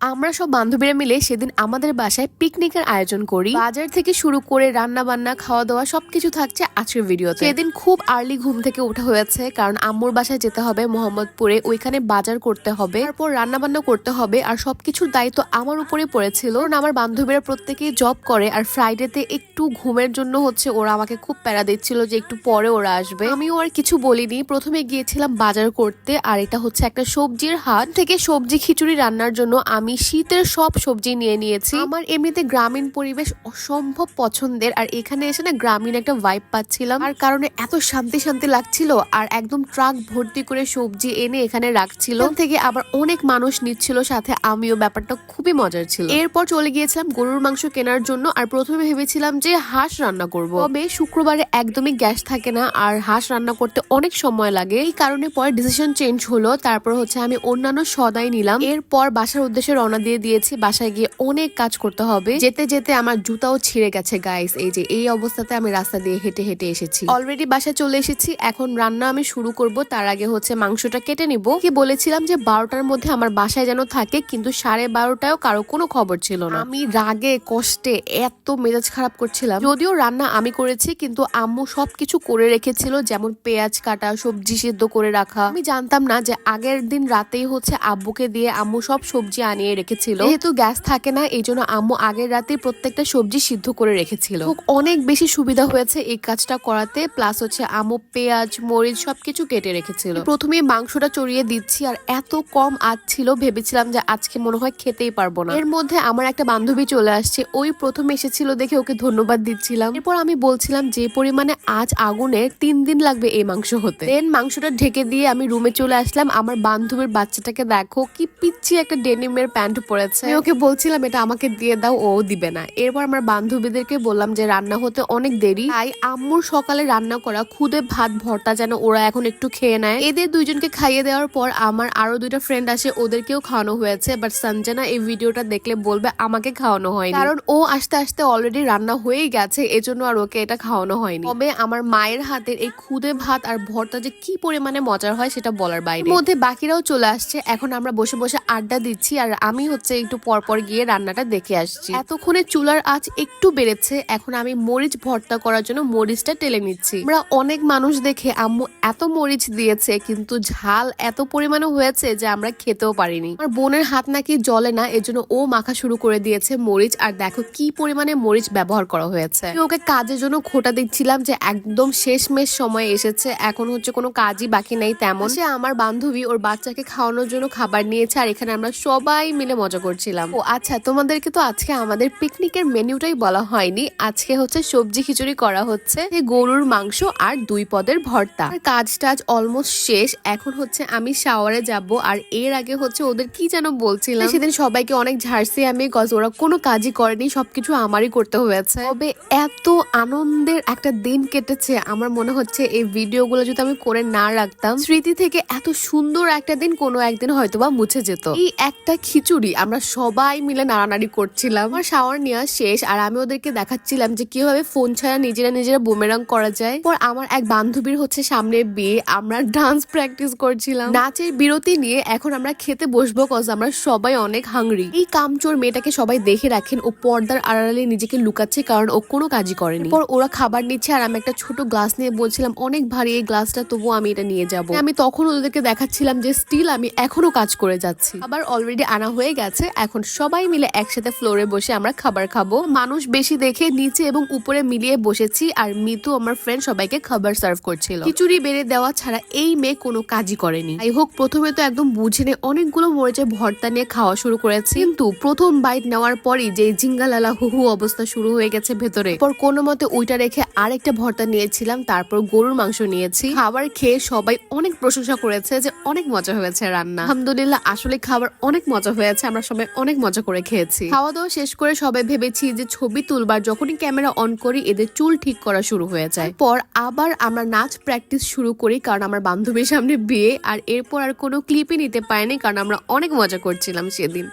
আমরা সব বান্ধবীরা মিলে সেদিন আমাদের বাসায় পিকনিকের আয়োজন করি। বাজার থেকে শুরু করে রান্না বান্না, খাওয়া দাওয়া সবকিছু থাকছে আজকের ভিডিওতে। সেদিন খুব আর্লি ঘুম থেকে ওঠা হয়েছে, কারণ আম্মুর বাসায় যেতে হবে মোহাম্মদপুরে, ওইখানে বাজার করতে হবে, তারপর রান্না বান্না করতে হবে, আর সবকিছুর দায়িত্ব আমার উপরে পড়েছিল। কারণ আমার বান্ধবীরা প্রত্যেকেই জব করে, আর ফ্রাইডেতে একটু ঘুমের জন্য ওরা আমাকে খুব প্যারা দিচ্ছিল যে একটু পরে ওরা আসবে। আমিও আর কিছু বলিনি, প্রথমে গিয়েছিলাম বাজার করতে। আর এটা হচ্ছে একটা সবজির হাট, থেকে সবজি খিচুড়ি রান্নার জন্য আমি শীতের সব সবজি নিয়ে নিয়েছি। আমার এমনিতে গ্রামীণ পরিবেশ অসম্ভব পছন্দের, আর এখানে এসে না গ্রামীণ একটা ভাইব পাচ্ছিলাম, আর কারণে এত শান্তি শান্তি লাগছিল। আর একদম ট্রাক ভর্তি করে সবজি এনে এখানে রাখছিল, থেকে আবার অনেক মানুষ নিচ্ছিল সাথে, আমিও। ব্যাপারটা খুবই মজার ছিল। এরপর চলে গিয়েছিলাম গরুর মাংস কেনার জন্য, আর প্রথমে ভেবেছিলাম যে হাঁস রান্না করব, তবে শুক্রবারে একদমই গ্যাস থাকে না, আর হাঁস রান্না করতে অনেক সময় লাগে। এই কারণে পরে ডিসিশন চেঞ্জ হলো। তারপর আমি অন্যান্য সদাই নিলাম। এরপর বাসার উদ্দেশ্যে রওনা দিয়ে দিয়েছি। বাসায় গিয়ে অনেক কাজ করতে হবে। যেতে যেতে আমার জুতাও ছিঁড়ে গেছে গাইস। এই অবস্থাতে আমি রাস্তা দিয়ে হেঁটে হেঁটে এসেছি। অলরেডি বাসায় চলে এসেছি। এখন রান্না আমি শুরু করব। তার আগে মাংসটা কেটে নিব। কি বলেছিলাম যে 12টার মধ্যে আমার বাসায় যেন থাকে, কিন্তু 12:30টাও কারো কোনো খবর ছিল না। আমি রাগে কষ্টে এত মেজাজ খারাপ করছিলাম। যদিও রান্না আমি করেছি, কিন্তু আম্মু সবকিছু করে রেখেছিল, যেমন পেঁয়াজ কাটা, সবজি সিদ্ধ করে রাখা। আমি জানতাম না যে আগের দিন রাতেই আব্বুকে দিয়ে আম্মু সব সবজি আনিয়ে রেখেছিল। যেহেতু গ্যাস থাকে না, এই জন্য আম্মু আগের রাতে প্রত্যেকটা সবজি সিদ্ধ করে রেখেছিল। অনেক বেশি সুবিধা হয়েছে এই কাজটা করাতে। প্লাস আম্মু পেঁয়াজ মরিচ সবকিছু কেটে রেখেছিল। প্রথমে মাংসটা চড়িয়ে দিচ্ছি, আর এত কম আঁচ ছিল, ভেবেছিলাম যে আজকে মনে হয় খেতেই পারবো না। এর মধ্যে আমার একটা বান্ধবী চলে আসছে। ওই প্রথমে এসেছিল দেখে ওকে ধন্যবাদ দিচ্ছিলাম। এরপর আমি বলছিলাম যে পরিমাণে আঁচ আগুনের 3 দিন লাগবে এই মাংস হতে। দেন মাংসটা ঢেকে দিয়ে আমি রুমে চলে আসলাম। আমার বান্ধবীর বাচ্চাটাকে দেখো, কি পিচ্ছি একটা ডেনিমের প্যান্ট পরেছে। আমি ওকে বলছিলাম এটা আমাকে দিয়ে দাও, ও দিবে না। এরপর আমার বান্ধবীদেরকে বললাম যে রান্না হতে অনেক দেরি, তাই আম্মুর সকালে রান্না করা খুদে ভাত ভর্তা যেন ওরা এখন একটু খেয়ে নেয়। এদের দুইজনকে খাইয়ে দেওয়ার পর আমার আরো 2টা ফ্রেন্ড আসে, ওদেরকেও খাওয়ানো হয়েছে। বাট সঞ্জনা এই ভিডিওটা দেখলে বলবে আমাকে খাওয়ানো হয়নি, কারণ ও আসতে আসতে অলরেডি রান্না হয়েই গেছে, এজন্য আর ওকে এটা খাওয়ানো হয়নি। তবে আমার মায়ের হাতের এই খুদে ভাত আর ভর্তা যে কি পরিমাণে মজার হয় সেটা বলার বাইরে। মধ্যে বাকিরাও চলে আসছে। এখন আমরা বসে বসে আড্ডা দিচ্ছি, আর আমি একটু পরপর গিয়ে রান্নাটা দেখে আসছি। এতক্ষণে চুলার আঁচ একটু বেড়েছে। এখন আমি মরিচ ভর্তা করার জন্য মরিচটা টেলে নিচ্ছি। আমরা অনেক মানুষ দেখে আম্মু এত মরিচ দিয়েছে, কিন্তু ঝাল এত পরিমাণে হয়েছে যে আমরা খেতেও পারিনি। আমার বোনের হাত নাকি জ্বলে না, এজন্য ও মাখা শুরু করে দিয়েছে মরিচ। আর দেখো কি পরিমাণে মরিচ ব্যবহার করা হয়েছে। ওকে কাজের জন্য খোটা দিচ্ছিলাম যে একদম শেষমেশ সময় এসেছে, এখন কোনো কাজই বাকি নেই তেমন। সে আমার বান্ধবী ওর বাচ্চাকে খাওয়ানোর জন্য খাবার নিয়েছে, আর এখানে আমরা সবাই মিলে মজা করছিলাম। ও আচ্ছা, তোমাদেরকে তো আজকে আমাদের পিকনিকের মেনুটাই বলা হয়নি। আজকে সবজি খিচুড়ি করা হচ্ছে, গরুর মাংস আর 2 পদের ভর্তা। কাজ টাজ অলমোস্ট শেষ। এখন আমি শাওয়ারে যাব, আর এর আগে ওদের কি যেন বলছিলাম। সেদিন সবাইকে অনেক ঝাড়ছি আমি, কজ ওরা কোনো কাজই করেনি, সবকিছু আমারই করতে হয়েছে। তবে এত আনন্দের একটা দিন কেটেছে, আমার মনে হচ্ছে এই ভিডিওগুলো যদি আমি করে না রাখতাম, স্মৃতি থেকে এত সুন্দর একটা দিন কোনো একদিন হয়তোবা মুছে যেত। এই একটা খিচুড়ি আমরা সবাই মিলে নাড়ানাড়ি করছিলাম। আমার শাওয়ার নেওয়া শেষ, আর আমি ওদেরকে দেখাচ্ছিলাম যে কিভাবে ফোন ছাড়া নিজেরা বুমেরাং করা যায়। পর আমার এক বান্ধবীর সামনে বিয়ে, আমরা ডান্স প্র্যাকটিস করছিলাম। নাচের বিরতি নিয়ে এখন আমরা খেতে বসবো, কজ আমরা সবাই অনেক হাংরি। এই কামচোর মেয়েটাকে সবাই দেখে রাখেন, ও পর্দার আড়ালে নিজেকে লুকাচ্ছে, কারণ ও কোনো কাজই করেনি। পর ওরা খাবার নিচ্ছে, আর আমি একটা ছোট গ্লাস নিয়ে বলছিলাম অনেক ভারী এই গ্লাসটা, তবুও আমি এটা নিয়ে যাবো। আমি তখন ওদেরকে দেখাচ্ছিলাম যে স্টিল আমি এখনো কাজ করে যাচ্ছি। আবার অলরেডি আনা হয়ে গেছে। এখন সবাই মিলে একসাথে ফ্লোরে বসে আমরা খাবার খাবো। মানুষ বেশি দেখে নিচে এবং উপরে মিলিয়ে বসেছি, আর মিতু আমার ফ্রেন্ড সবাইকে খাবার সার্ভ করছিল। খিচুড়ি বেড়ে দেওয়া ছাড়া এই মেয়ে কোনো কাজই করেনি। যাই হোক, প্রথমে তো একদম বুঝে নিয়ে অনেকগুলো মরিচের ভর্তা নিয়ে খাওয়া শুরু করেছি, কিন্তু প্রথম বাইট নেওয়ার পরই যে জিঙ্গালালা হুহু অবস্থা শুরু হয়ে গেছে ভেতরে। পর কোনো মতে ওইটা রেখে আরেকটা ভর্তা নিয়েছিলাম, তারপর গরুর মাংস নিয়েছি। খাবার খেয়ে সবাই অনেক প্রশংসা করেছে যে অনেক মজা হয়েছে রান্না। আলহামদুলিল্লাহ, আসলে খাবার অনেক মজা হয়েছে, আমরা সবাই অনেক মজা করে খেয়েছি। খাওয়া দাওয়া শেষ করে সবাই ভেবেছি যে ছবি তুলবার, যখনই ক্যামেরা অন করি এদের চুল ঠিক করা শুরু হয়ে যায়। পর আবার আমরা নাচ প্র্যাকটিস শুরু করি, কারণ আমার বান্ধবীর সামনে বিয়ে। আর এরপর আর কোনো ক্লিপই নিতে পারিনি, কারণ আমরা অনেক মজা করছিলাম সেদিন।